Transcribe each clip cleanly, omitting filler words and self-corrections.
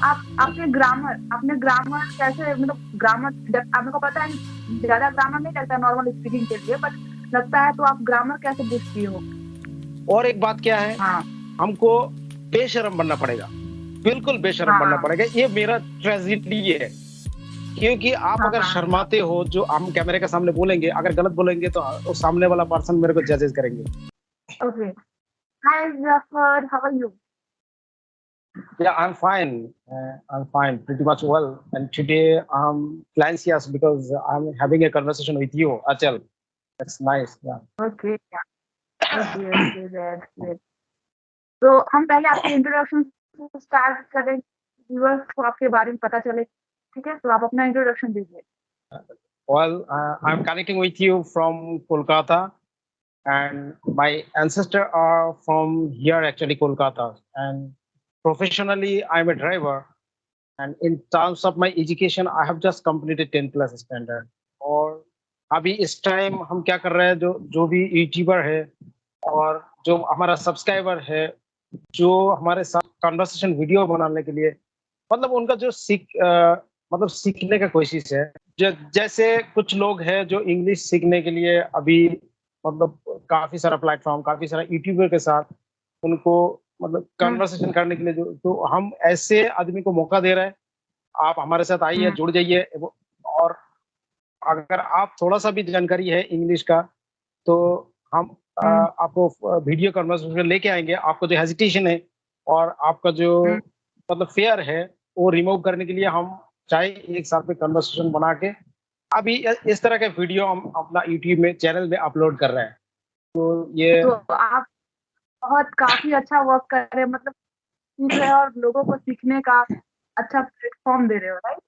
आप आपने ग्रामर कैसे, मतलब ग्रामर जब आप, मेरे को पता है ज्यादा ग्रामर नहीं लगता नॉर्मल स्पीकिंग के लिए, बट लगता है तो आप ग्रामर कैसे बुझ की हो? और एक बात क्या है, हाँ हमको बेशर्म बनना पड़ेगा, बिल्कुल बेशर्म बनना हाँ पड़ेगा। ये मेरा ट्रेजेडी है, क्योंकि आप हाँ अगर हाँ। शर्माते हो, जो हम कैमरे के सामने बोलेंगे, अगर गलत बोलेंगे तो उस सामने वाला पर्सन मेरे को जजेस करेंगे। Okay. Hi Zafar, how are you? Yeah, I'm fine. I'm fine, pretty much well. And today I'm anxious because I'm having a conversation with you, Achal. That's nice. Yeah. Okay okay okay, that's great. तो हम पहले आपके introduction से start करें, viewers को आपके बारे में पता चले। ठीक है, तो आप अपना इंट्रोडक्शन दीजिए। Well, I'm connecting with you from Kolkata, and my ancestors are from here, actually, Kolkata. And professionally, I'm a driver. And in terms of my education, I have just completed 10 plus standard. और अभी इस time हम क्या कर रहे हैं, जो जो भी यूट्यूबर है और जो हमारा सब्सक्राइबर है, जो हमारे साथ कन्वर्सेशन वीडियो बनाने के लिए, मतलब उनका जो मतलब सीखने का कोशिश है। जैसे कुछ लोग हैं जो इंग्लिश सीखने के लिए अभी, मतलब काफी सारा प्लेटफॉर्म, काफी सारा यूट्यूबर के साथ उनको मतलब हम्म कन्वर्सेशन करने के लिए, जो तो हम ऐसे आदमी को मौका दे रहे हैं। आप हमारे साथ आइए, हम्म जुड़ जाइए। और अगर आप थोड़ा सा भी जानकारी है इंग्लिश का, तो हम हम्म आपको वीडियो कन्वर्सेशन लेके आएंगे। आपको जो हेजिटेशन है और आपका जो हम्म। मतलब फेयर है, वो रिमूव करने के लिए हम चाहे एक साथ में कन्वर्सेशन बना के अभी इस तरह के वीडियो हम अपना यूट्यूब में चैनल में अपलोड कर रहे हैं। तो ये तो आप बहुत काफी अच्छा वर्क कर रहे हैं, मतलब सीख रहे हो और लोगों को सीखने का अच्छा प्लेटफॉर्म दे रहे हो, राइट?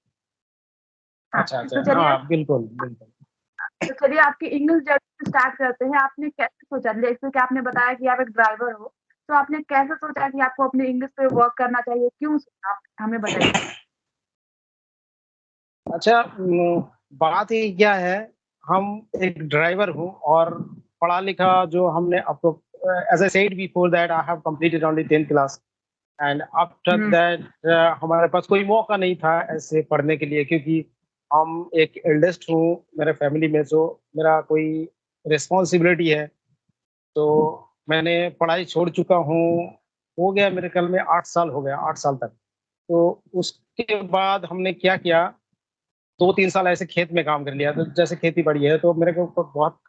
हाँ, अच्छा अच्छा, तो चलिए, हाँ बिल्कुल बिल्कुल। आपकी इंग्लिश जर्नी स्टार्ट करते हैं। आपने कैसे सोचा, जैसे कि आपने बताया कि आप एक ड्राइवर हो, तो आपने कैसे सोचा कि आपको अपने इंग्लिश पे वर्क करना चाहिए, क्यों सोचा, आप हमें बताइए। अच्छा, बात ये क्या है, हम एक ड्राइवर हूँ और पढ़ा लिखा जो हमने आपको, as I said before that I have completed only 10th class. And after hmm that हमारे पास कोई मौका नहीं था ऐसे पढ़ने के लिए, क्योंकि हम एक एल्डेस्ट हूँ मेरे फैमिली में, जो मेरा कोई रिस्पॉन्सिबिलिटी है। तो मैंने पढ़ाई छोड़ चुका हूँ, हो गया मेरे ख्याल में 8 साल हो गया, 8 साल तक। तो उसके बाद हमने क्या किया, 2-3 साल ऐसे खेत में काम कर लिया। तो जैसे खेती बाड़ी है, तो मेरे को ऊपर बहुत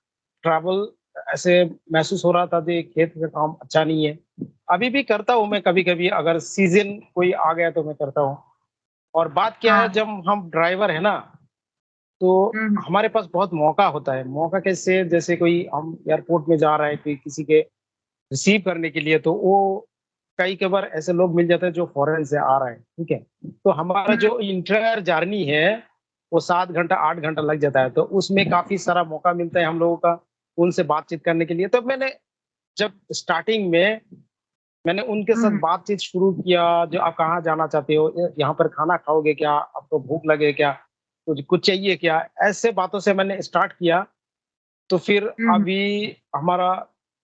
ट्रैवल ऐसे महसूस हो रहा था कि खेत का काम अच्छा नहीं है। अभी भी करता हूँ मैं, कभी कभी अगर सीजन कोई आ गया तो मैं करता हूँ। और बात क्या है, हाँ। जब हम ड्राइवर है ना, तो हम्म हमारे पास बहुत मौका होता है। मौका कैसे, जैसे कोई हम एयरपोर्ट में जा रहे हैं, कोई किसी के रिसीव करने के लिए, तो वो कई कई बार ऐसे लोग मिल जाते हैं जो फॉरेन से आ रहे हैं, ठीक है। तो हमारा हम्म जो इंटरनल जर्नी है, वो 7 घंटा 8 घंटा लग जाता है। तो उसमें काफी सारा मौका मिलता है हम लोगों का उनसे बातचीत करने के लिए। तो मैंने जब स्टार्टिंग में मैंने उनके साथ हम्म बातचीत शुरू किया, जो आप कहाँ जाना चाहते हो, यहाँ पर खाना खाओगे क्या, आपको भूख लगे क्या, कुछ कुछ चाहिए क्या, ऐसे बातों से मैंने स्टार्ट किया। तो फिर हम्म अभी हमारा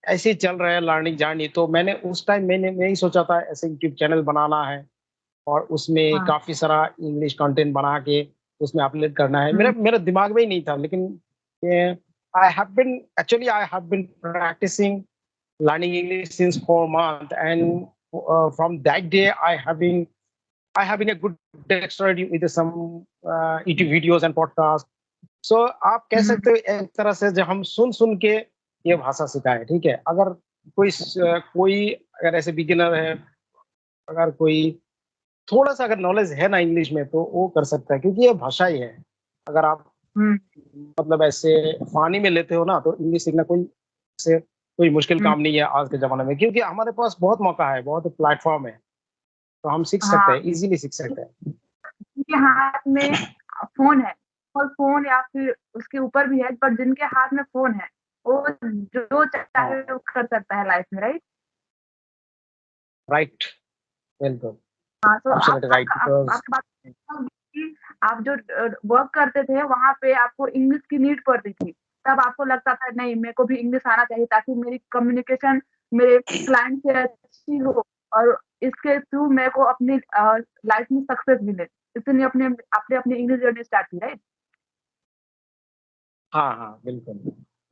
ऐसे ही चल रहा है लर्निंग जर्नी। तो मैंने उस टाइम मैंने नहीं सोचा था ऐसे यूट्यूब चैनल बनाना है और उसमें हाँ। काफी सारा इंग्लिश कंटेंट बना के उसमें अपलोड करना है। मेरा हम्म मेरा दिमाग में ही नहीं था। लेकिन I have been practicing learning English since 4 months, and from that day I have been a good dexterity with some YouTube videos and podcasts. So आप कह हम्म सकते हो एक तरह से, जब हम सुन सुन के ये भाषा सिखाए, ठीक है। अगर कोई अगर ऐसे बिगिनर है, अगर कोई थोड़ा सा अगर नॉलेज है ना इंग्लिश में, तो वो कर सकता है, क्योंकि ये भाषा ही है। अगर आप हम्म मतलब ऐसे पानी में लेते हो ना, तो इंग्लिश सीखना कोई मुश्किल हम्म। काम नहीं है आज के जमाने में, क्योंकि हमारे पास बहुत मौका है, बहुत प्लेटफॉर्म है। तो हम सीख सकते हैं, हाँ, इजीली सीख सकते हैं। जिनके हाथ में फोन है, और फोन या फिर उसके ऊपर भी है, पर जिनके हाथ में फोन है वो जो चाहे हाँ, वो कर सकता है लाइफ में, राइट? राइट, बिल्कुल, हाँ, तो एब्सोल्युटली राइट, बिकॉज आपकी बात कि आप जो वर्क करते थे वहां पे आपको इंग्लिश की नीड पड़ती थी, तब आपको लगता था नहीं मेरे को भी इंग्लिश आना चाहिए ताकि मेरी कम्युनिकेशन मेरे क्लाइंट से अच्छी हो और इसके थ्रू मेरे को अपनी लाइफ में सक्सेस मिले, इसलिए अपने आपने अपनी इंग्लिश जर्नी स्टार्ट की, राइट? हाँ हाँ बिल्कुल,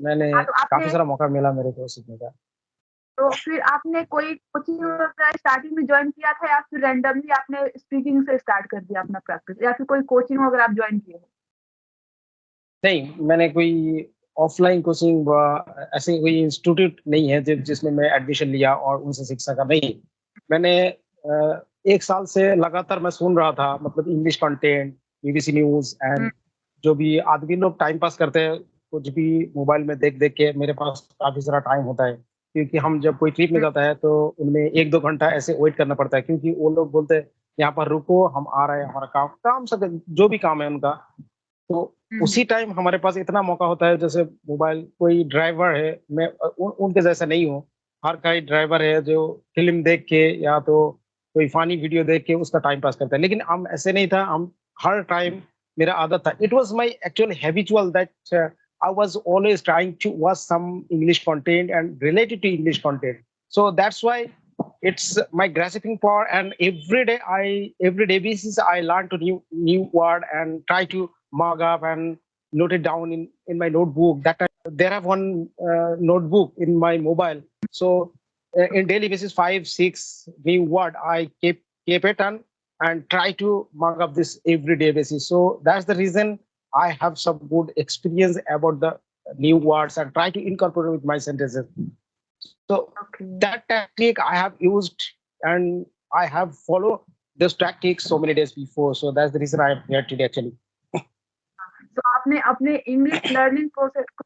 मैंने हाँ, तो काफी आपने सारा मौका मिला मेरे को सीखने का। तो फिर आपने कोई कोचिंग वगैरह स्टार्टिंग में ज्वाइन किया था, या फिर रैंडमली आपने स्पीकिंग से स्टार्ट कर दिया अपना प्रैक्टिस, या फिर कोई कोचिंग वगैरह आप ज्वाइन किए हो? नहीं, मैंने कोई ऑफलाइन कोचिंग ऐसे कोई इंस्टीट्यूट नहीं है जिसमें मैं एडमिशन लिया और उनसे सीख सका, नहीं। मैंने 1 साल से लगातार मैं सुन रहा था, मतलब English content, BBC news hmm, and जो भी आदमी लोग टाइम पास करते हैं, कुछ भी मोबाइल में देख देख के। मेरे पास काफी सारा टाइम होता है, क्योंकि हम जब कोई ट्रिप में हुँ, जाता है तो उनमें 1-2 घंटा ऐसे वेट करना पड़ता है, क्योंकि वो लोग बोलते हैं यहाँ पर रुको, हम आ रहे हैं, हमारा काम काम सब जो भी काम है उनका। तो हुँ, उसी टाइम हमारे पास इतना मौका होता है, जैसे मोबाइल, कोई ड्राइवर है, मैं उनके जैसा नहीं हूँ। हर कोई ड्राइवर है जो फ़िल्म देख के या तो कोई फ़नी वीडियो देख के उसका टाइम पास करता है। लेकिन हम ऐसे नहीं था, हम हर टाइम मेरा आदत था। It was my actual habitual that I was always trying to watch some English content and related to English content. So that's why it's my grasping power, and every day basis I learn to new word and try to mug up and note it down in my notebook. That there have one notebook in my mobile. So in daily basis, 5 6 new word I keep it and try to mug up this everyday basis. So that's the reason I have some good experience about the new words and try to incorporate with my sentences. So okay. that tactic I have used, and I have followed this tactic so many days before. So that's the reason I am here today actually. तो आपने अपने English learning process को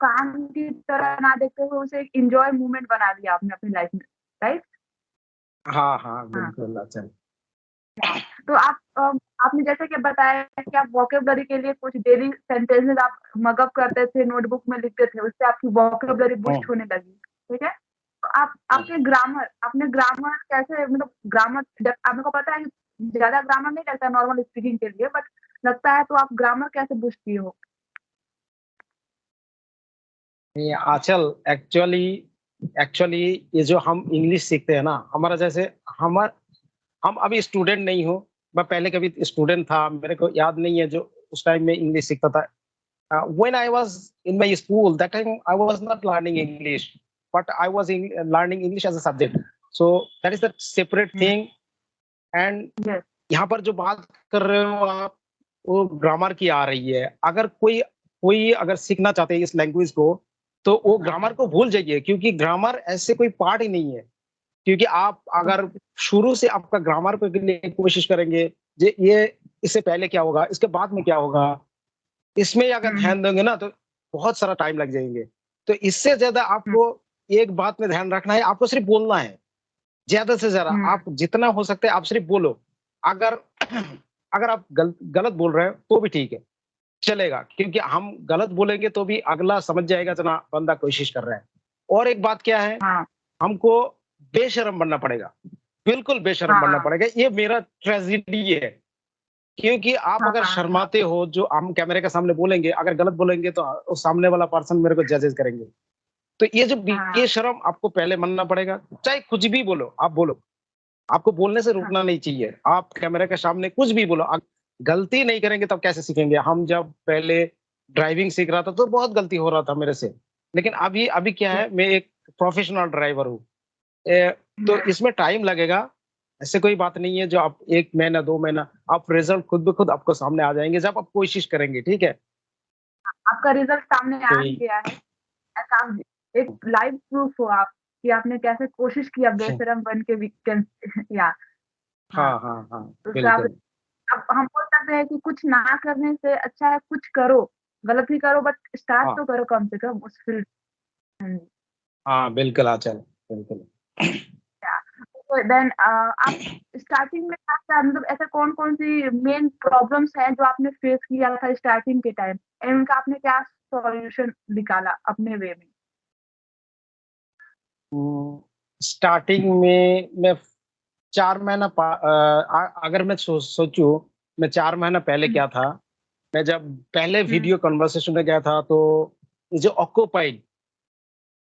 काम की तरह ना देखते हुए उसे एक एन्जॉय मोमेंट बना दिया आपने अपनी लाइफ में, राइट? हाँ, हाँ, हाँ। बिल्कुल अच्छा। तो आपने जैसे कि बताया कि आप वोकैब्युलरी के लिए कुछ डेली सेंटेंसेस आप मग अप करते थे, नोटबुक में लिखते थे, उससे आपकी वोकैब्युलरी हुँ, बूस्ट होने लगी, ठीक है? तो आप हुँ। आपके ग्रामर आपने ग्रामर कैसे, मतलब ग्रामर जब आपको को पता है कि ज़्यादा ग्रामर नहीं लगता नॉर्मल स्पीकिंग के लिए, बट लगता है, तो आप ग्रामर कैसे बूस्ट किए हो? ये आजकल एक्चुअली एक्चुअली ये जो हम इंग्लिश सीखते हैं ना, हमारा जैसे हमार हम अभी स्टूडेंट नहीं हो। मैं पहले कभी स्टूडेंट था, मेरे को याद नहीं है जो उस टाइम में इंग्लिश सीखता था। When I was in my school, that time I was not learning English, but I was learning English as a subject. So that is the separate hmm, thing. And yes, यहाँ पर जो बात कर रहे हो आप, वो ग्रामर की आ रही है। अगर कोई कोई अगर सीखना चाहते हैं इस लैंग्वेज को, तो वो ग्रामर को भूल जाइए, क्योंकि ग्रामर ऐसे कोई पार्ट ही नहीं है। क्योंकि आप अगर ओके, शुरू से आपका ग्रामर पे के लिए कोशिश करेंगे, ये इससे पहले क्या होगा, इसके बाद में क्या होगा, इसमें अगर हुँ, ध्यान देंगे ना तो बहुत सारा टाइम लग जाएँगे। तो इससे ज़्यादा हुँ, आपको एक बात में ध्यान रखना है, आपको सिर्फ़ बोलना है। ज़्यादा से ज़्यादा हुँ, आप जितना हो सकता है आप सिर्फ़ बोलो। अगर अगर आप गलत बोल रहे हो तो भी ठीक है, चलेगा, क्योंकि हम गलत बोलेंगे तो भी अगला समझ जाएगा जना बंदा कोशिश कर रहा है। और एक बात क्या है, हाँ, हमको बेशर्म बनना पड़ेगा, बिल्कुल बेशर्म बनना हाँ, पड़ेगा। ये मेरा ट्रेजेडी है, क्योंकि आप हाँ, अगर हाँ, हाँ, शर्माते हो, जो हम कैमरे के सामने बोलेंगे, अगर गलत बोलेंगे तो सामने वाला पर्सन मेरे को जजेस करेंगे। तो ये जो हाँ, बेशर्म आपको पहले मानना पड़ेगा, चाहे कुछ भी बोलो, आप बोलो। आपको बोलने से हाँ, रुकना नहीं चाहिए। आप कैमरे के सामने कुछ भी बोलो। आप गलती नहीं करेंगे तब कैसे सीखेंगे? हम जब पहले ड्राइविंग सीख रहा था तो बहुत गलती हो रहा था मेरे से। लेकिन अभी अभी क्या यस, है, मैं एक प्रोफेशनल ड्राइवर हूँ। ए, तो यस। इसमें टाइम लगेगा। ऐसे कोई बात नहीं है जो आप 1 महीना 2 महीना, आप रिज़ल्ट खुद ब खुद आपको सामने आ जाएँगे जब आप कोशिश करेंगे, ठीक है? आपका रिज़ल्ट सामने तो आ ही यही गया है। ऐसा आप एक लाइव प्रूफ हो आप कि आपने कैसे कोशिश किया बेशर्म बन के भी कैन या हाँ, हाँ, हाँ, हाँ, तो उसका बिल्कुल। अब हम बोल सकते हैं कि कुछ ना करने से अच्छा है कुछ करो, गलत ही करो बट स्टार्ट हाँ, तो करो कम से कम उस फील्ड। हुँ, हाँ, बिल्कुल आचल, बिल्कुल। या तो देन आप स्टार्टिंग में क्या मतलब ऐसा कौन-कौन सी मेन प्रॉब्लम्स हैं जो आपने फेस किया था स्टार्टिंग के टाइम एंड उनका आपने क्या सॉल्यूशन निकाला अपने वे में? स्टार्टिंग में मैं 4 महीना अगर मैं सोचूँ, मैं 4 महीना पहले हुँ, क्या था, मैं जब पहले हुँ, वीडियो कन्वर्सेशन में गया था, तो ये जो occupied,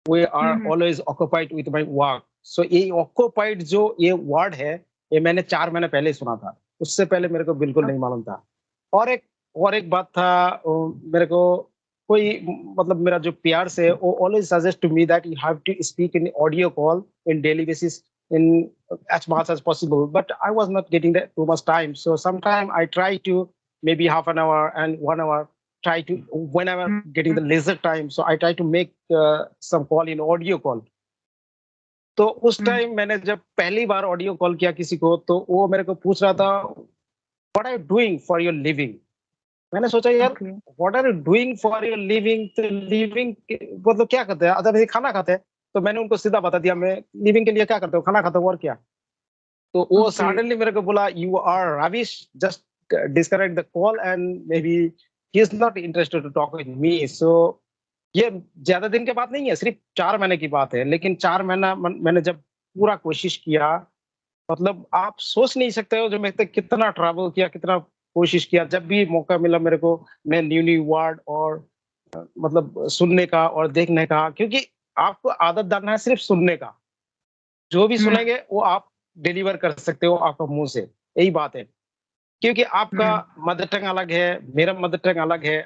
we hmm, are hmm, always occupied with my work. So ये ऑक्यूपाइड जो ये वर्ड है, ये मैंने 4 महीने पहले सुना था। उससे पहले मेरे को बिल्कुल नहीं मालूम था। और एक बात था, मेरे को कोई मतलब मेरा जो पीआर्स है वो always suggest to me that you have to speak in audio call in daily basis in as much as possible, but I was not getting that too much time. So sometime I try to maybe half an hour and 1 hour, try to whenever getting the leisure time. So I try to make some call in audio call. तो उस time मैंने जब पहली बार audio call किया किसी को, तो वो मेरे को पूछ रहा था, what are you doing for your living? मैंने सोचा यार, Okay. What are you doing for your living? तो लिविंग मतलब क्या करते हैं? अगर खाना खाते हैं, तो मैंने उनको सीधा बता दिया, मैं लिविंग के लिए क्या करता हूँ, खाना खाता हूँ और क्या। तो वो Okay. सडनली मेरे को बोला, you are Ravish, just disconnect the call and maybe he is not interested to talk with me. So ये ज्यादा दिन के बात नहीं है, सिर्फ 4 महीने की बात है, लेकिन 4 महीना मैंने जब पूरा कोशिश किया, मतलब आप सोच नहीं सकते हो जो मैं कितना ट्रैवल किया, कितना कोशिश किया। जब भी मौका मिला मेरे को, मैं न्यू न्यू वर्ड और मतलब सुनने का और देखने का, क्योंकि आपको आदत डालना है सिर्फ सुनने का। जो भी सुनेंगे वो आप डिलीवर कर सकते हो आपका मुंह से, यही बात है। क्योंकि आपका मदर टंग अलग है, मेरा मदर टंग अलग है,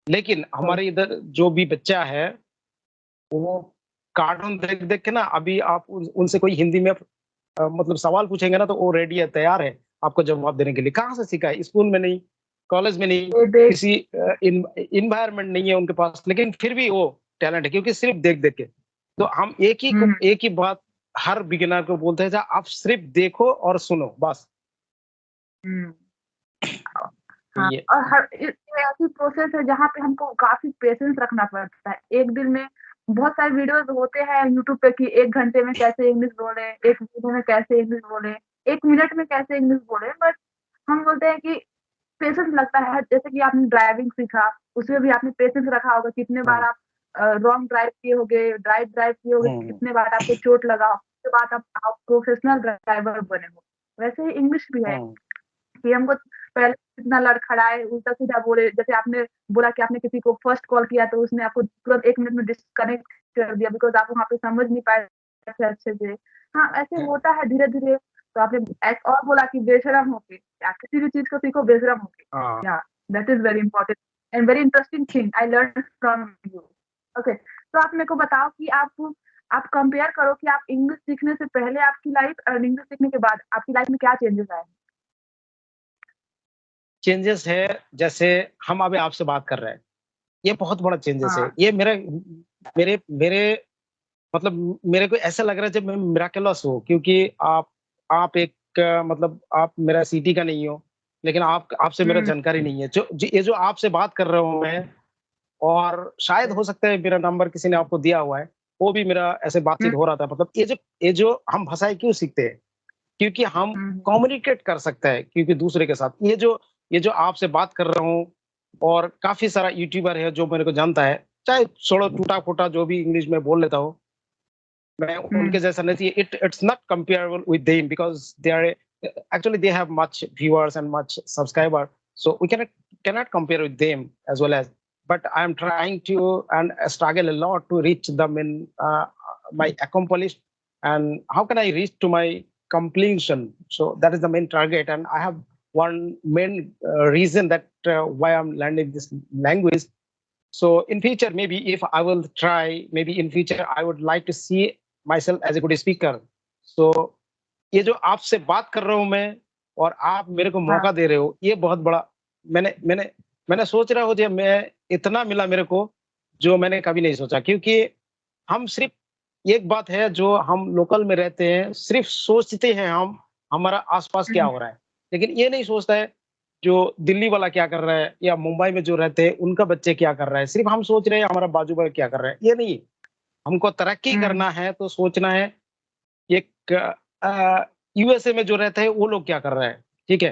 लेकिन हमारे इधर जो भी बच्चा है, वो कार्टून देख देख के ना, अभी आप उनसे कोई हिंदी में मतलब सवाल पूछेंगे ना, तो वो रेडी है, तैयार है आपको जवाब देने के लिए। कहाँ से सीखा है? स्कूल में नहीं, कॉलेज में नहीं, किसी इन्वायरमेंट नहीं है उनके पास, लेकिन फिर भी वो टैलेंट है, क्योंकि सिर्फ देख देख के। तो हम एक ही बात हर बिगिनर को बोलते हैं, आप सिर्फ देखो और सुनो बस। हाँ, ये और ये ऐसी प्रोसेस है जहाँ पे हमको काफी पेशेंस रखना पड़ता है। एक दिन में बहुत सारे वीडियोस होते हैं यूट्यूब पे कि 1 घंटे में कैसे इंग्लिश बोले, 1 महीने में कैसे इंग्लिश बोले, 1 मिनट में कैसे इंग्लिश बोले। बट हम बोलते हैं कि पेशेंस लगता है। जैसे कि आपने ड्राइविंग सीखा, उसमें भी आपने पेशेंस रखा होगा। कितने बार आप रॉन्ग ड्राइव किए होगे, ड्राइव किए होगे, कितने बार आपको चोट लगा, उसके बाद आप प्रोफेशनल ड्राइवर बने हो। वैसे ही इंग्लिश भी है कि हमको पहले कितना लड़खड़ाए, उल्टा-सीधा बोले। जैसे आपने बोला कि आपने किसी को फर्स्ट कॉल किया तो उसने आपको तुरंत 1 मिनट में डिस्कनेक्ट कर दिया बिकॉज़ आप वहाँ पे समझ नहीं पाए थे अच्छे से। हाँ, ऐसे होता है धीरे-धीरे। तो आपने एक और बोला कि बेशर्म होके, या किसी भी चीज़ को सीखो बेशर्म होके। हाँ। या that is very important and very interesting thing I learned from you. Okay, तो आप मेरे को बताओ कि आप कंपेयर करो कि आप इंग्लिश सीखने से पहले आपकी लाइफ और इंग्लिश सीखने के बाद आपकी लाइफ में क्या चेंजेस आए? चेंजेस है, जैसे हम अभी आपसे बात कर रहे हैं, ये बहुत बड़ा चेंजेस है। हाँ। ये मेरे मेरे मतलब मेरे को ऐसा लग रहा है जब मैं मिराकुलस हूँ, क्योंकि आप एक मतलब आप मेरा सिटी का नहीं हो, लेकिन आपसे मेरा जानकारी नहीं है। ये जो आपसे बात कर रहा हूँ मैं, और शायद हो सकता है मेरा नंबर किसी ने आपको दिया हुआ है, वो भी मेरा ऐसे बातचीत हो रहा था। मतलब ये जो हम भाषाएँ क्यों सीखते हैं? क्योंकि हम कम्युनिकेट कर सकते हैं, क्योंकि दूसरे के साथ ये जो आपसे बात कर रहा हूँ, और काफ़ी सारा यूट्यूबर है जो मेरे को जानता है, चाहे छोड़ो टूटा-फूटा जो भी इंग्लिश में बोल लेता हूँ, मैं उनके जैसा नहीं। It's not comparable with them because they are actually they have much viewers and much subscriber, so we cannot compare with them as well as. But I'm trying to and struggle a lot to reach them in my accomplished, and how can I reach to my completion? So that is the main target, and I have one main reason that why I'm learning this language. So in future, maybe if I will try, maybe in future I would like to see myself as a good speaker. So ये जो आपसे बात कर रहा हूँ मैं, और आप मेरे को हाँ। मौका दे रहे हो, ये बहुत बड़ा। मैंने मैंने मैंने सोच रहा हूँ कि मैं इतना मिला मेरे को, जो मैंने कभी नहीं सोचा। क्योंकि हम सिर्फ एक बात है, जो हम लोकल में रहते हैं, सिर्फ सोचते हैं हम हमारा आस-पास क्या हो रहा है। लेकिन ये नहीं सोचता है जो दिल्ली वाला क्या कर रहा है, या मुंबई में जो रहते हैं उनका बच्चे क्या कर रहा है। सिर्फ हम सोच रहे हैं हमारा बाजू वाला क्या कर रहा है, ये नहीं। हमको तरक्की करना है तो सोचना है एक यूएसए में जो रहते हैं वो लोग क्या कर रहे हैं, ठीक है?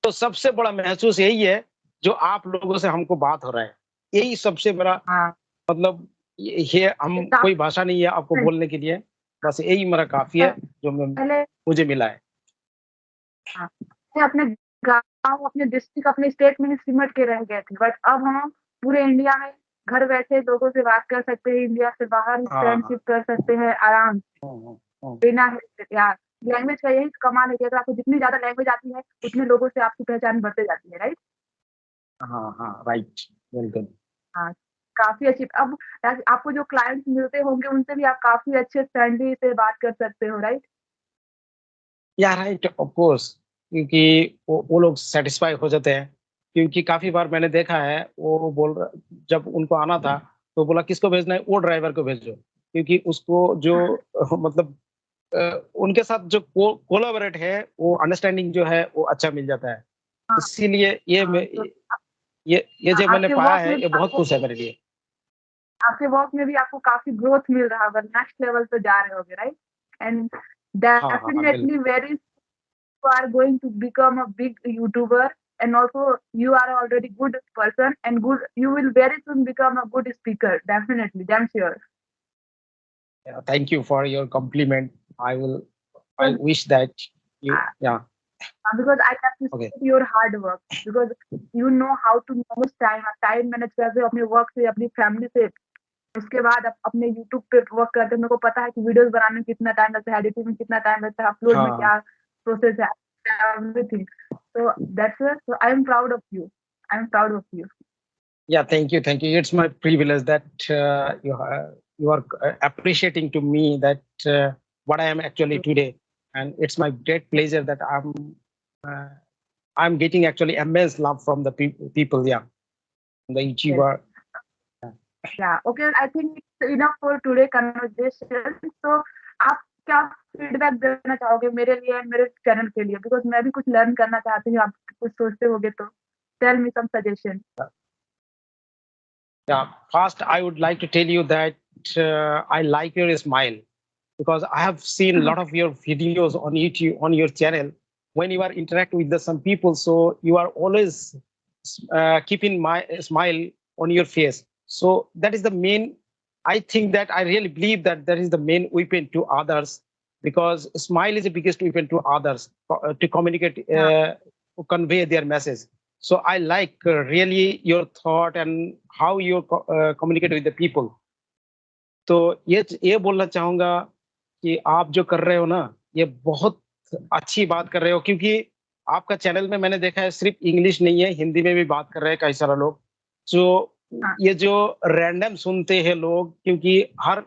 तो सबसे बड़ा महसूस यही है, जो आप लोगों से हमको बात हो रहा है। यही सबसे बड़ा हाँ। मतलब ये हम कोई भाषा नहीं है आपको बोलने के लिए, बस यही मेरा काफ़ी है जो पहले मुझे मिला है। हाँ, मैं अपने गाँव, अपने डिस्ट्रिक्ट, अपने स्टेट में ही सिमट के रह गए थे। बट अब हम पूरे इंडिया में घर बैठे लोगों से बात कर सकते हैं, इंडिया से बाहर हाँ फ्रेंडशिप कर सकते हैं आराम से, हाँ हाँ बिना हेजिटेट यार। लैंग्वेज का यही कमाल है कि अगर आपको जितनी ज़्यादा लैंग्वेज आती है, उतने लोगों से आपकी पहचान बढ़ते जाती है, राइट? हाँ हाँ राइट बिल्कुल हाँ, काफ़ी अच्छी। अब आपको जो क्लाइंट्स मिलते होंगे, उनसे भी आप काफ़ी अच्छे फ्रेंडली से बात कर सकते हो, राइट? या राइट ऑफ कोर्स क्योंकि वो लोग सेटिस्फाई हो जाते हैं क्योंकि काफी बार मैंने देखा है वो बोल रहा जब उनको आना था तो बोला किसको भेजना है वो ड्राइवर को भेजो क्योंकि उसको जो मतलब उनके साथ जो कोलैबोरेट है वो अंडरस्टैंडिंग जो है वो अच्छा मिल जाता है हाँ, इसीलिए हाँ, तो ये जो मैंने आपके पाया वर्क है में ये भी बहुत खुश है मेरे लिए आपके वर्क में भी आपको काफ़ी ग्रोथ मिल रहा होगा, नेक्स्ट लेवल पे जा रहे होगे, राइट? एंड हाँ हाँ हाँ बिल्कुल definitely very you are going to become a big YouTuber, and also you are already good person and good you will very soon become a good speaker, definitely, damn sure. Thank you for your compliment I will I Because, wish that you या because I okay appreciate your hard work, because you know how to manage time, आप time manage करते हो अपने work से, अपनी family से, उसके बाद आप अपने यूट्यूब पे वर्क करते हो। मेरे को पता है कि वीडियोस बनाने में कितना टाइम लगता है, एडिटिंग में कितना टाइम लगता है, अपलोड में हाँ क्या प्रोसेस है, everything. So that's it. So I am proud of you. I am proud of you. Yeah, thank you, thank you. It's my privilege that you are appreciating to me that what I am actually today, and it's my great pleasure that uh, I'm getting actually immense love from the people. Yeah, the Yes. YouTuber. Yeah. Okay. I think it's enough for today conversation. So आप क्या feedback देना चाहोगे मेरे लिए and मेरे channel के लिए? Because मैं भी कुछ लर्न करना चाहती हूँ, आप कुछ सोचते होगे तो। Tell me some suggestion. Yeah, first I would like to tell you that I like your smile because I have seen a lot of your videos on YouTube on your channel when you are interact with some people. So you are always keeping my smile on your face. So that is the main. I think that I really believe that is the main weapon to others because smile is the biggest weapon to others to communicate, हाँ, to convey their message. So I like really your thought and how you communicate with the people. तो ये बोलना चाहूंगा कि आप जो कर रहे हो ना ये बहुत अच्छी बात कर रहे हो क्योंकि आपका चैनल में मैंने देखा है सिर्फ इंग्लिश नहीं है हिंदी में भी बात कर रहे हैं कई सारे लोग जो हाँ, ये जो रैंडम सुनते हैं लोग क्योंकि हर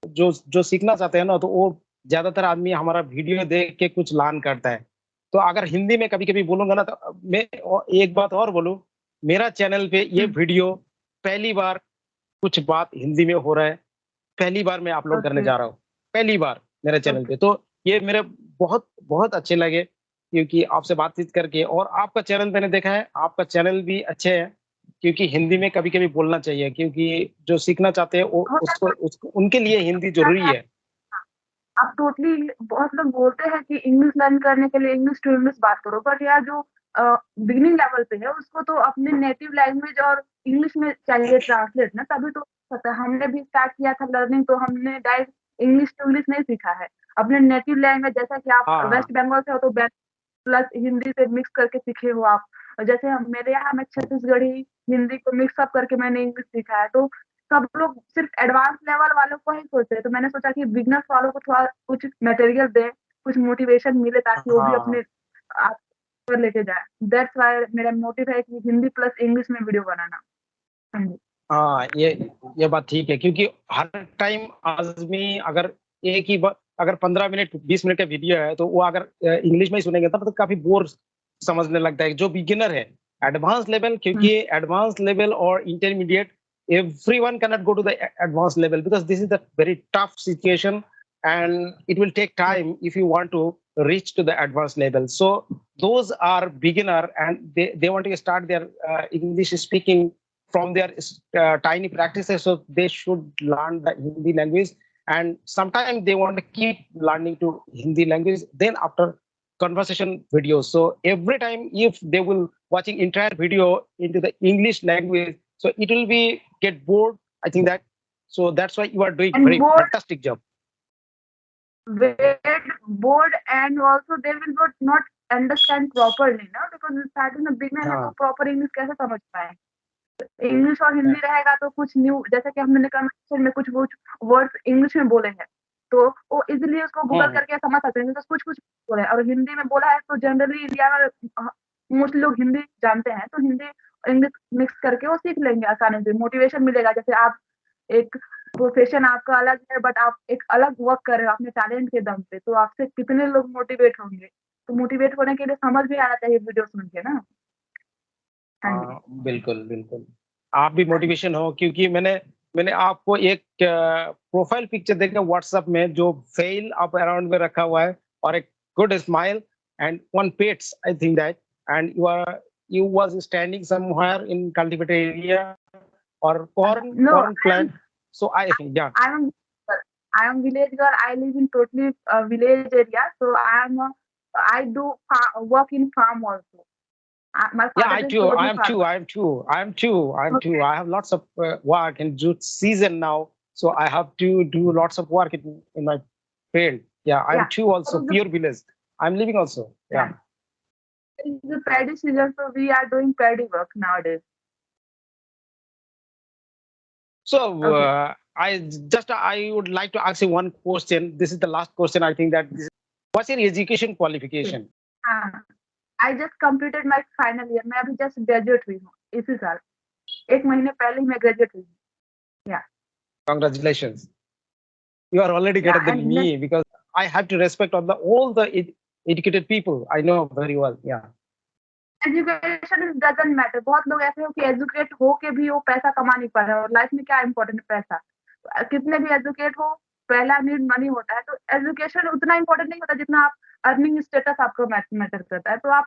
जो जो सीखना चाहते हैं ना तो वो ज्यादातर आदमी हमारा वीडियो देख के कुछ लर्न करता है तो अगर हिंदी में कभी कभी बोलूंगा ना तो मैं एक बात और बोलूं मेरा चैनल पे ये हुँ, वीडियो पहली बार कुछ बात हिंदी में हो रहा है पहली बार मैं अपलोड करने ओके, जा रहा हूँ पहली बार मेरे चैनल ओके, पे तो ये मेरे बहुत बहुत अच्छे लगे क्योंकि आपसे बातचीत करके और आपका चैनल मैंने देखा है आपका चैनल भी अच्छे है क्योंकि हिंदी में कभी कभी बोलना चाहिए क्योंकि जो सीखना चाहते हैं वो होता उसको उनके लिए हिंदी जरूरी है। है आप टोटली बहुत लोग बोलते हैं कि इंग्लिश लर्न करने के लिए इंग्लिश टू इंग्लिश बात करो, बट यार जो बिगिनिंग लेवल पे है उसको तो अपने नेटिव लैंग्वेज और इंग्लिश में चाहिए ट्रांसलेट ना, तभी तो पता है। हमने भी स्टार्ट किया था लर्निंग, तो हमने डायरेक्ट इंग्लिश टू इंग्लिश नहीं सीखा है। अपने नेटिव लैंग्वेज, जैसा कि आप हाँ हाँ वेस्ट बंगाल से हो तो प्लस हिंदी से मिक्स करके सीखे हो आप। और जैसे हम मेरे यहाँ मैं छत्तीसगढ़ी हिंदी को मिक्स अप करके मैंने इंग्लिश सीखा है। तो सब लोग सिर्फ एडवांस लेवल वालों को ही सोचते हैं, तो मैंने सोचा कि बिगनर्स वालों को थोड़ा कुछ मटेरियल दें, कुछ मोटिवेशन मिले ताकि वो भी हाँ अपने आप पर लेके जाए। दैट्स व्हाई मेरा मोटिव है कि हिंदी प्लस इंग्लिश में वीडियो बनाना। हाँ जी। हाँ ये बात ठीक है क्योंकि हर टाइम आदमी अगर एक ही अगर 15 मिनट 20 मिनट का वीडियो है तो वो अगर इंग्लिश में ही सुनेंगे तब तो काफी बोर समझने लगता है जो बिगिनर है एडवांस लेवल हुँ, क्योंकि एडवांस लेवल और intermediate everyone cannot go to the advanced level because this is a very tough situation and it will take time if you want to reach to the advanced level so those are beginner and they want to start their English speaking from their tiny practices so they should learn the Hindi language and sometimes they want to keep learning to Hindi language then after conversation videos so every time if they will watching entire video into the English language so it will be get bored I think that so that's why you are doing and very board fantastic job wait board and also they will not understand properly ना, because starting में beginner है तो हाँ proper English कैसे समझ पाएँ? English और हिंदी रहेगा तो कुछ न्यू, जैसे कि हमने कन्वर्सेशन में कुछ वर्ड्स इंग्लिश में बोले हैं, तो वो इज़िली उसको गूगल हम्म, करके समझ सकते हैं, तो कुछ-कुछ बोले हैं और हिंदी में बोला है तो जनरली इंडिया में मोस्टली लोग हिंदी जानते हैं, तो हिंदी इंग्लिश मिक्स करके वो सीख लेंगे आसानी से, मोटिवेशन मिलेगा। जैसे आप एक प्रोफ़ेशन आपका अलग है बट आप एक अलग वर्क कर रहे हो अपने टैलेंट के दम पे, तो आपसे कितने लोग मोटिवेट होंगे। तो मोटिवेट होने के लिए समझ भी आना चाहिए वीडियो सुन के ना। हाँ जी, हाँ, बिल्कुल, बिल्कुल। आप भी हाँ जी। मोटिवेशन हो क्योंकि मैंने मैंने आपको एक प्रोफाइल पिक्चर देखा व्हाट्सएप में जो फेल अप अराउंड में रखा हुआ है और एक good smile and one pets I think that and you was standing somewhere in cultivated area और नो, कॉर्न प्लांट सो आई या I am I am village girl. I live in totally village area, so I do work in farm also. My yeah, father is totally farmer. I am too. Okay. I have lots of work in jute season now, so I have to do lots of work in my field. Yeah, I am Yeah. too also So the pure village. I'm living also. Yeah. yeah, it's the paddy season, so we are doing paddy work nowadays. So Okay. I would like to ask you one question. This is the last question. I think that what's your education Okay. qualification? हाँ, I just completed my final year. मैं अभी just graduate हुई हूँ इसी साल। 1 महीने पहले ही मैं ग्रेजुएट हुई हूँ। Yeah, Congratulations. You are already yeah, better than and me because I have to respect all the educated people. I know very well. Yeah. Education is doesn't matter. बहुत लोग ऐसे हो कि एजुकेट होके भी वो पैसा कमा नहीं पा रहे हैं और लाइफ में क्या इम्पोर्टेंट है पैसा। कितने भी एजुकेट हो, पहला नीड मनी होता है, तो एजुकेशन उतना इम्पोर्टेंट नहीं होता जितना आप अर्निंग स्टेटस आपको मैटर करता है। तो आप